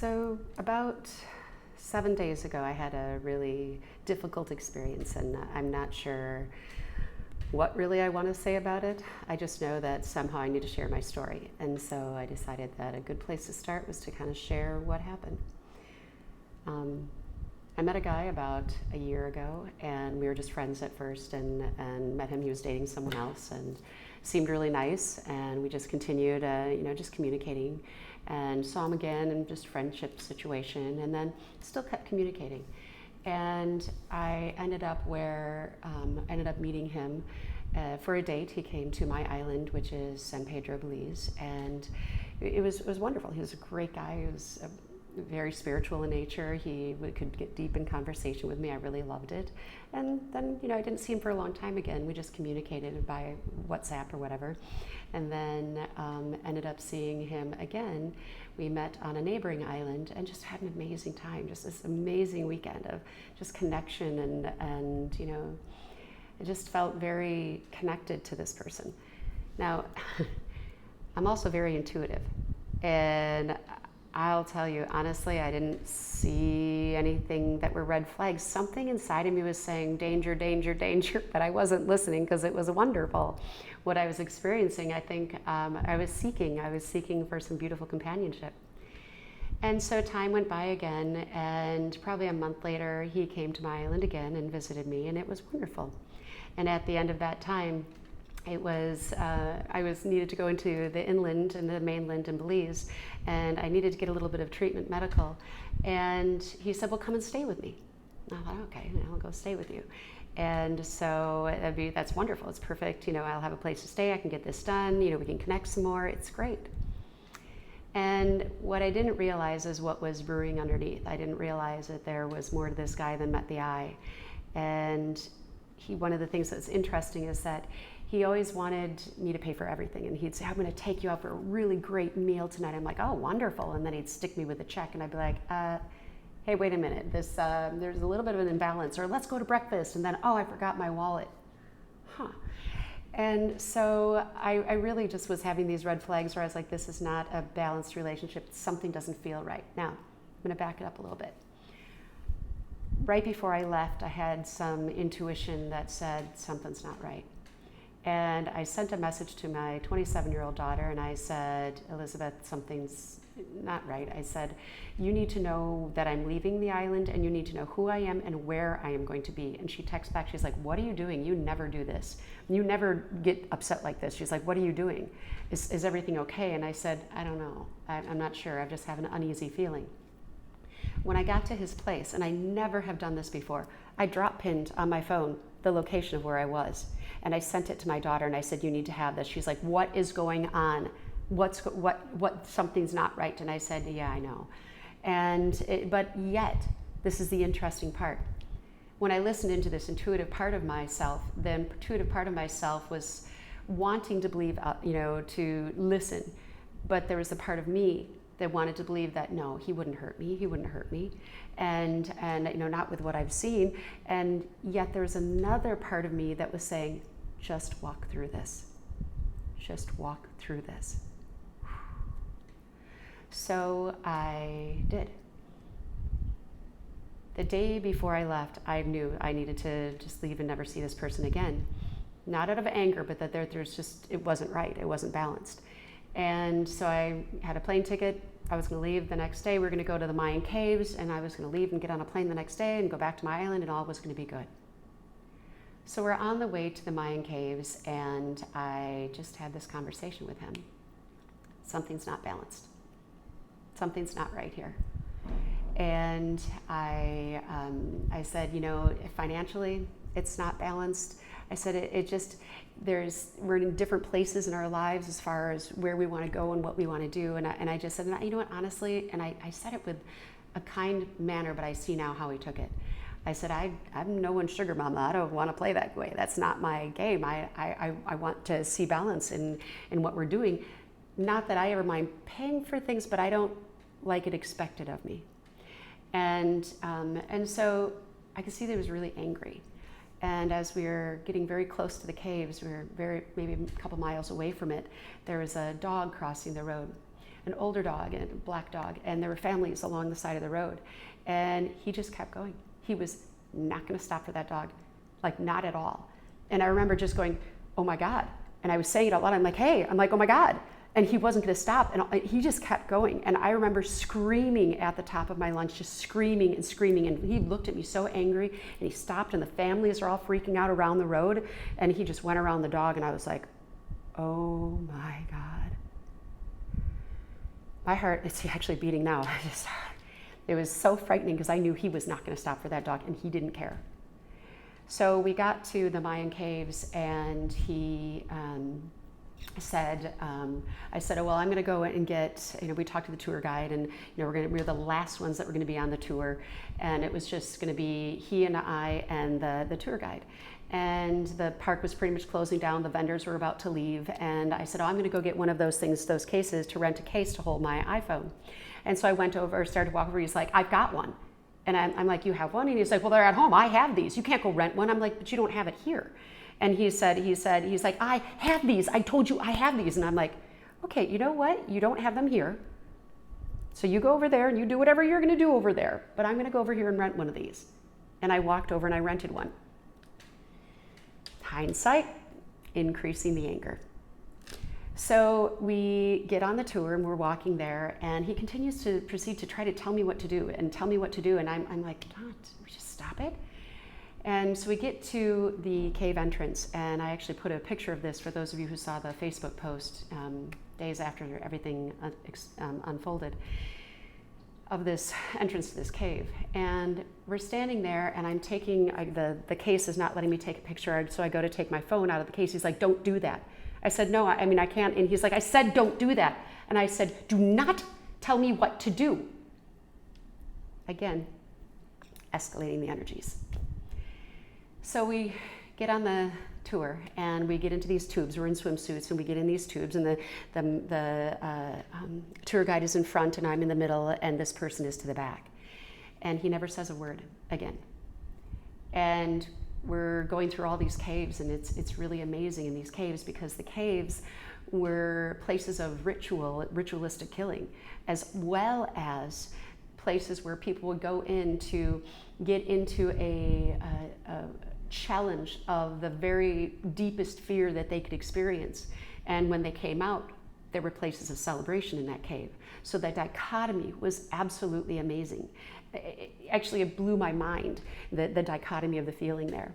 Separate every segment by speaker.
Speaker 1: So about 7 days ago, I had a really difficult experience, and I'm not sure what really I want to say about it. I just know that somehow I need to share my story. And so I decided that a good place to start was to kind of share what happened. I met a guy about a year ago, and we were just friends at first, and met him. He was dating someone else and seemed really nice, and we just continued, just communicating, and saw him again in just friendship situation, and then still kept communicating. And I ended up meeting him for a date. He came to my island, which is San Pedro, Belize, and it was wonderful. He was a great guy. He was very spiritual in nature. He could get deep in conversation with me. I really loved it. And then, I didn't see him for a long time again. We just communicated by WhatsApp or whatever. And then ended up seeing him again. We met on a neighboring island and just had an amazing time. Just this amazing weekend of just connection and I just felt very connected to this person. Now, I'm also very intuitive, and I'll tell you, honestly, I didn't see anything that were red flags. Something inside of me was saying, danger, danger, danger, but I wasn't listening because it was wonderful. What I was experiencing, I think I was seeking for some beautiful companionship. And so time went by again, and probably a month later, he came to my island again and visited me, and it was wonderful. And at the end of that time, I was needed to go into the inland and the mainland in Belize, and I needed to get a little bit of treatment, medical. And he said, well, come and stay with me. And I thought, okay, I'll go stay with you. And so that's wonderful. It's perfect. I'll have a place to stay. I can get this done. We can connect some more. It's great. And what I didn't realize is what was brewing underneath. I didn't realize that there was more to this guy than met the eye. And one of the things that's interesting is that he always wanted me to pay for everything. And he'd say, I'm going to take you out for a really great meal tonight. I'm like, oh, wonderful. And then he'd stick me with a check, and I'd be like, hey, wait a minute. There's a little bit of an imbalance. Or let's go to breakfast. And then, oh, I forgot my wallet. And so I really just was having these red flags where I was like, this is not a balanced relationship. Something doesn't feel right. Now, I'm going to back it up a little bit. Right before I left, I had some intuition that said something's not right. And I sent a message to my 27-year-old daughter, and I said, Elizabeth, something's not right. I said, you need to know that I'm leaving the island, and you need to know who I am and where I am going to be. And she texts back, she's like, what are you doing? You never do this. You never get upset like this. She's like, what are you doing? Is everything okay? And I said, I don't know. I'm not sure. I just have an uneasy feeling. When I got to his place, and I never have done this before, I drop pinned on my phone the location of where I was. And I sent it to my daughter, and I said, you need to have this. She's like, what is going on? What something's not right. And I said, yeah, I know. But yet, this is the interesting part. When I listened into this intuitive part of myself, the intuitive part of myself was wanting to believe, to listen. But there was a part of me that wanted to believe that, no, he wouldn't hurt me. And not with what I've seen. And yet there's another part of me that was saying, just walk through this. Just walk through this. So I did. The day before I left, I knew I needed to just leave and never see this person again. Not out of anger, but that it wasn't right. It wasn't balanced. And so I had a plane ticket. I was going to leave the next day. We were going to go to the Mayan caves, and I was going to leave and get on a plane the next day and go back to my island, and all was going to be good. So we're on the way to the Mayan caves, and I just had this conversation with him. Something's not balanced. Something's not right here. And I said, financially, it's not balanced. I said, we're in different places in our lives as far as where we want to go and what we want to do. And I just said, you know what, honestly, and I said it with a kind manner, but I see now how he took it. I said, I'm no one's sugar mama. I don't want to play that way. That's not my game. I want to see balance in what we're doing. Not that I ever mind paying for things, but I don't like it expected of me. And so I could see that he was really angry. And as we were getting very close to the caves, we were maybe a couple miles away from it, there was a dog crossing the road. an older dog and a black dog, and there were families along the side of the road. And he just kept going. He was not going to stop for that dog, like not at all. And I remember just going, oh my God. And I was saying it out loud. I'm like, hey, I'm like, oh my God. And he wasn't going to stop. And he just kept going. And I remember screaming at the top of my lungs, just screaming and screaming. And he looked at me so angry, and he stopped, and the families are all freaking out around the road. And he just went around the dog, and I was like, oh my God. My heart, it's actually beating now. It was so frightening because I knew he was not going to stop for that dog, and he didn't care. So we got to the Mayan caves, and he said, I said, oh, well, I'm going to go and get, we talked to the tour guide, and we're the last ones that were going to be on the tour, and it was just going to be he and I and the tour guide. And the park was pretty much closing down. The vendors were about to leave, and I said, oh, I'm going to go get one of those things, those cases, to rent a case to hold my iPhone. And so I went over, started to walk over. He's like, I've got one. And I'm like, you have one? And he's like, well, they're at home. I have these. You can't go rent one. I'm like, but you don't have it here. And he's like, I have these. I told you I have these. And I'm like, okay, you know what? You don't have them here. So you go over there and you do whatever you're going to do over there. But I'm going to go over here and rent one of these. And I walked over and I rented one. Hindsight, increasing the anger. So we get on the tour and we're walking there, and he continues to proceed to try to tell me what to do and tell me what to do. And I'm like, God, we just stop it. And so we get to the cave entrance, and I actually put a picture of this for those of you who saw the Facebook post days after everything unfolded, of this entrance to this cave. And we're standing there, and I'm taking, the case is not letting me take a picture, so I go to take my phone out of the case. He's like, don't do that. I said, no, I can't. And he's like, I said, don't do that. And I said, do not tell me what to do. Again, escalating the energies. So we get on the tour, and we get into these tubes. We're in swimsuits, and we get in these tubes, and the tour guide is in front, and I'm in the middle, and this person is to the back. And he never says a word again. And we're going through all these caves, and it's really amazing in these caves, because the caves were places of ritualistic killing, as well as places where people would go in to get into a challenge of the very deepest fear that they could experience. And when they came out, there were places of celebration in that cave. So the dichotomy was absolutely amazing. Actually, it blew my mind, the dichotomy of the feeling there.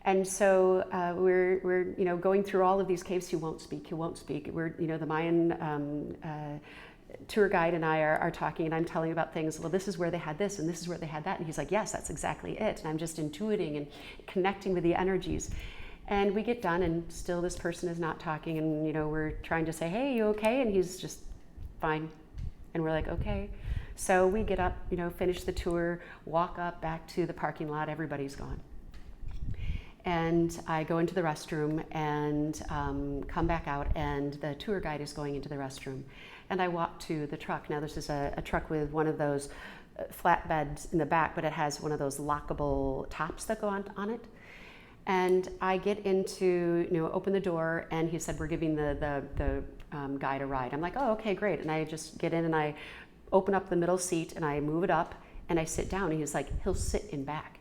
Speaker 1: And so we're going through all of these caves. He won't speak. We're, the Mayan tour guide and I are talking, and I'm telling about things. Well, this is where they had this, and this is where they had that. And he's like, yes, that's exactly it. And I'm just intuiting and connecting with the energies. And we get done, and still this person is not talking. And, we're trying to say, hey, you okay? And he's just fine. And we're like, okay. So we get up, finish the tour, walk up back to the parking lot. Everybody's gone. And I go into the restroom and come back out, and the tour guide is going into the restroom. And I walk to the truck. Now, this is a truck with one of those flatbeds in the back, but it has one of those lockable tops that go on it. And I get into, open the door, and he said, we're giving the guide a ride. I'm like, oh, okay, great. And I just get in, and I open up the middle seat, and I move it up, and I sit down. And he's like, he'll sit in back.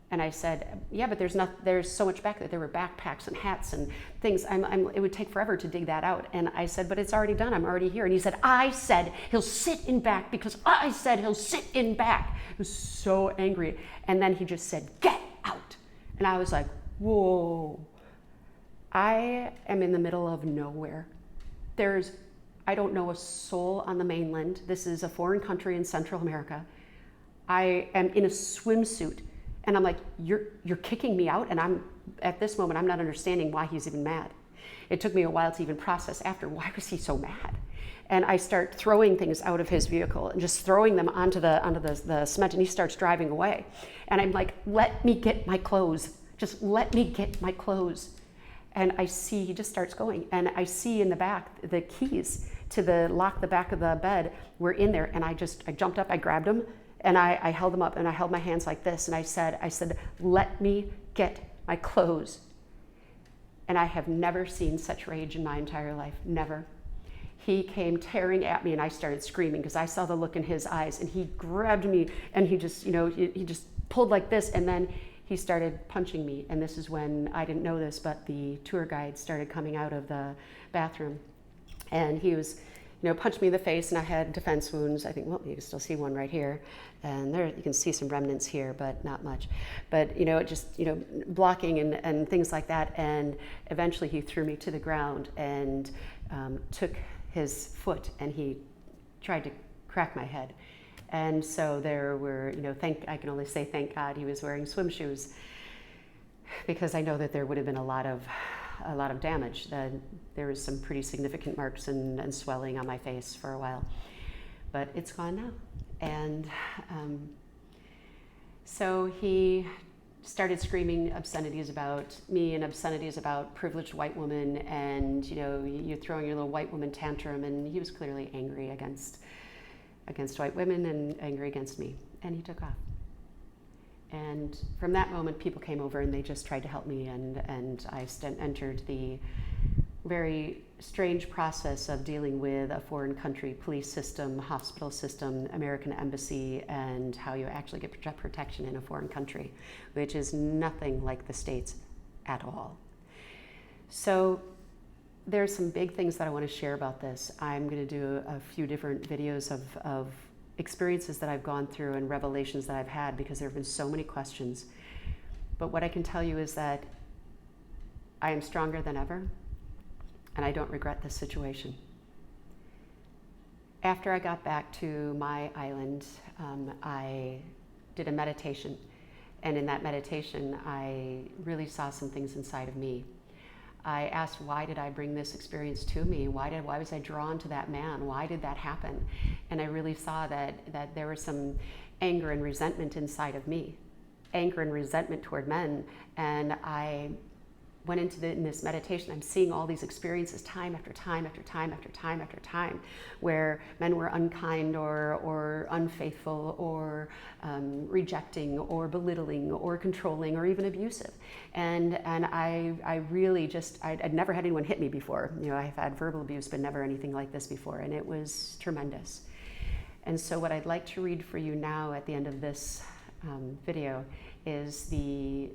Speaker 1: And I said, yeah, but there's so much back there. There were backpacks and hats and things. It would take forever to dig that out. And I said, but it's already done. I'm already here. And he said, I said he'll sit in back because I said he'll sit in back. He was so angry. And then he just said, get out. And I was like, whoa. I am in the middle of nowhere. I don't know a soul on the mainland. This is a foreign country in Central America. I am in a swimsuit. And I'm like, you're kicking me out? And at this moment, I'm not understanding why he's even mad. It took me a while to even process after, why was he so mad? And I start throwing things out of his vehicle and just throwing them onto the cement, and he starts driving away. And I'm like, let me get my clothes. Just let me get my clothes. And I see, he just starts going. And I see in the back, the keys to lock the back of the bed were in there. And I jumped up, I grabbed them, and I held them up, and I held my hands like this, and I said, let me get my clothes. And I have never seen such rage in my entire life, never. he came tearing at me, and I started screaming because I saw the look in his eyes, and he grabbed me, and he just, he just pulled like this, and then he started punching me. And this is when, I didn't know this, but the tour guide started coming out of the bathroom, and he was, punched me in the face, and I had defense wounds. I think, well, you can still see one right here, and there you can see some remnants here, but not much. But just blocking and things like that. And eventually he threw me to the ground and took his foot, and he tried to crack my head. And so there were, I can only say thank God he was wearing swim shoes, because I know that there would have been a lot of damage. There was some pretty significant marks and swelling on my face for a while, but it's gone now. And so he started screaming obscenities about me and obscenities about privileged white women, and you're throwing your little white woman tantrum, and he was clearly angry against white women and angry against me, and he took off. And from that moment, people came over and they just tried to help me, and I entered the very strange process of dealing with a foreign country police system, hospital system, American embassy, and how you actually get protection in a foreign country, which is nothing like the States at all. So there's some big things that I want to share about this. I'm going to do a few different videos of experiences that I've gone through and revelations that I've had, because there have been so many questions. But what I can tell you is that I am stronger than ever, and I don't regret this situation. After I got back to my island, I did a meditation. And in that meditation, I really saw some things inside of me. I asked, why did I bring this experience to me? Why was I drawn to that man? Why did that happen? And I really saw that there was some anger and resentment inside of me, anger and resentment toward men. And I went into in this meditation, I'm seeing all these experiences time after time after time after time after time, where men were unkind or unfaithful or rejecting or belittling or controlling or even abusive. And I really just, I'd never had anyone hit me before. I've had verbal abuse, but never anything like this before. And it was tremendous. And so what I'd like to read for you now at the end of this video is the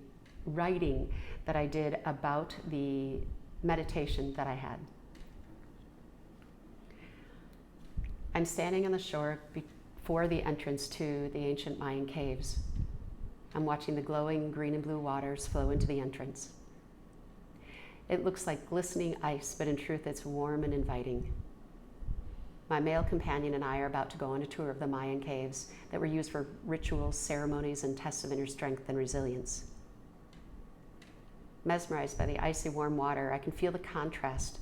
Speaker 1: writing that I did about the meditation that I had. I'm standing on the shore before the entrance to the ancient Mayan caves. I'm watching the glowing green and blue waters flow into the entrance. It looks like glistening ice, but in truth it's warm and inviting. My male companion and I are about to go on a tour of the Mayan caves that were used for rituals, ceremonies, and tests of inner strength and resilience. Mesmerized by the icy warm water, I can feel the contrast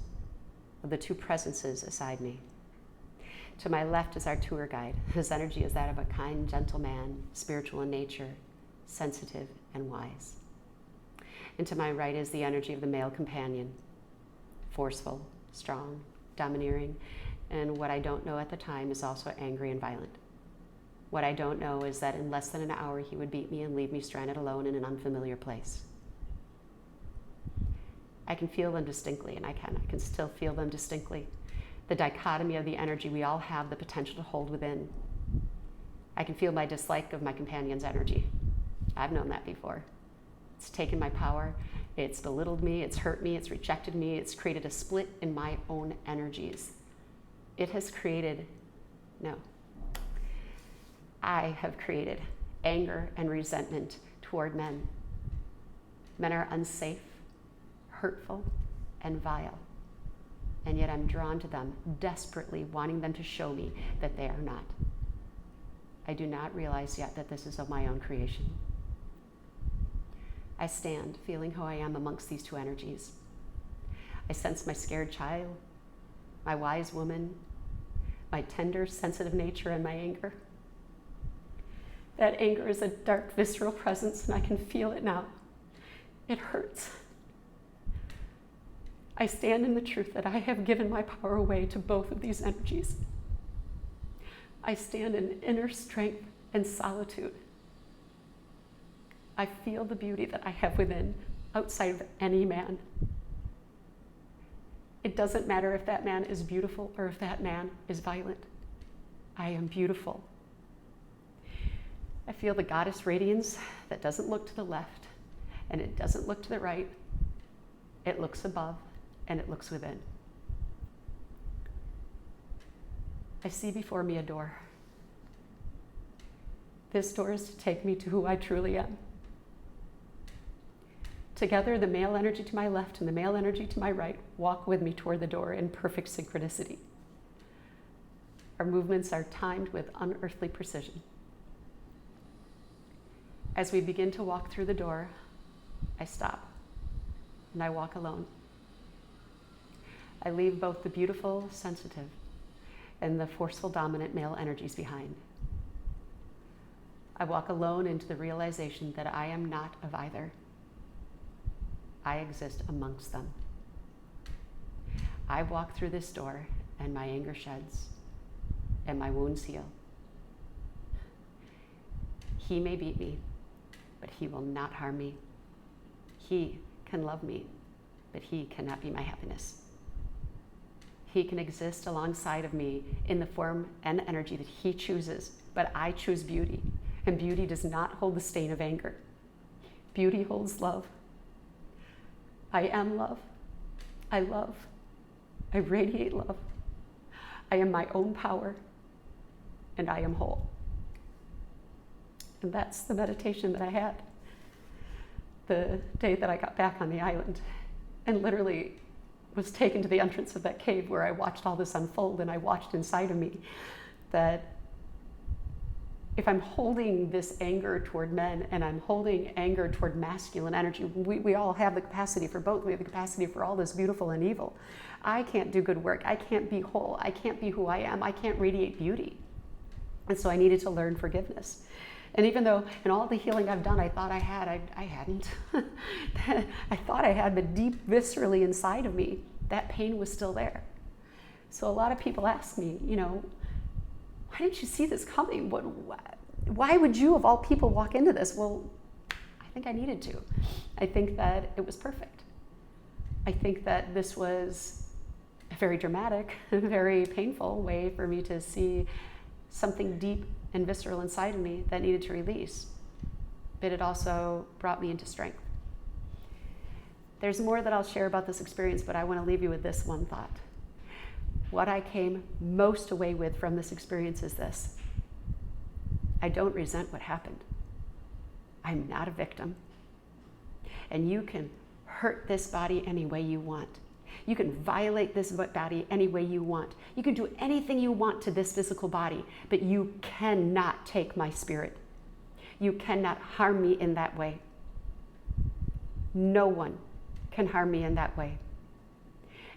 Speaker 1: of the two presences beside me. To my left is our tour guide. His energy is that of a kind, gentle man, spiritual in nature, sensitive and wise. And to my right is the energy of the male companion, forceful, strong, domineering, and what I don't know at the time is also angry and violent. What I don't know is that in less than an hour he would beat me and leave me stranded alone in an unfamiliar place. I can feel them distinctly, and I can still feel them distinctly. The dichotomy of the energy we all have the potential to hold within. I can feel my dislike of my companion's energy. I've known that before. It's taken my power, it's belittled me, it's hurt me, it's rejected me, it's created a split in my own energies. It has created, I have created anger and resentment toward men. Men are unsafe, hurtful, and vile. And yet I'm drawn to them, desperately wanting them to show me that they are not. I do not realize yet that this is of my own creation. I stand, feeling who I am amongst these two energies. I sense my scared child, my wise woman, my tender, sensitive nature, and my anger. That anger is a dark, visceral presence, and I can feel it now. It hurts. I stand in the truth that I have given my power away to both of these energies. I stand in inner strength and solitude. I feel the beauty that I have within, outside of any man. It doesn't matter if that man is beautiful or if that man is violent. I am beautiful. I feel the goddess radiance that doesn't look to the left and it doesn't look to the right. It looks above and it looks within. I see before me a door. This door is to take me to who I truly am. Together, the male energy to my left and the male energy to my right walk with me toward the door in perfect synchronicity. Our movements are timed with unearthly precision. As we begin to walk through the door, I stop and I walk alone. I leave both the beautiful, sensitive, and the forceful, dominant male energies behind. I walk alone into the realization that I am not of either. I exist amongst them. I walk through this door and my anger sheds and my wounds heal. He may beat me, but he will not harm me. He can love me, but he cannot be my happiness. He can exist alongside of me in the form and energy that he chooses, but I choose beauty, and beauty does not hold the stain of anger. Beauty holds love. I am love. I love. I radiate love. I am my own power, and I am whole. And that's the meditation that I had the day that I got back on the island, and literally was taken to the entrance of that cave where I watched all this unfold, and I watched inside of me that if I'm holding this anger toward men and I'm holding anger toward masculine energy, we all have the capacity for both. We have the capacity for all this beautiful and evil. I can't do good work. I can't be whole. I can't be who I am. I can't radiate beauty. And so I needed to learn forgiveness. And even though in all the healing I've done, I thought I had, I hadn't. I thought I had, but deep viscerally inside of me, that pain was still there. So a lot of people ask me, why didn't you see this coming? Why would you, of all people, walk into this? Well, I think I needed to. I think that it was perfect. I think that this was a very dramatic, very painful way for me to see something deep and visceral inside of me that needed to release. But it also brought me into strength. There's more that I'll share about this experience, but I want to leave you with this one thought. What I came most away with from this experience is this: I don't resent what happened. I'm not a victim. And you can hurt this body any way you want. You can violate this body any way you want. You can do anything you want to this physical body, but you cannot take my spirit. You cannot harm me in that way. No one can harm me in that way.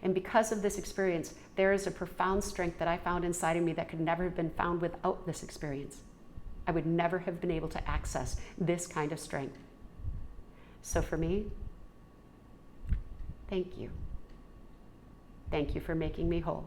Speaker 1: And because of this experience, there is a profound strength that I found inside of me that could never have been found without this experience. I would never have been able to access this kind of strength. So for me, thank you. Thank you for making me whole.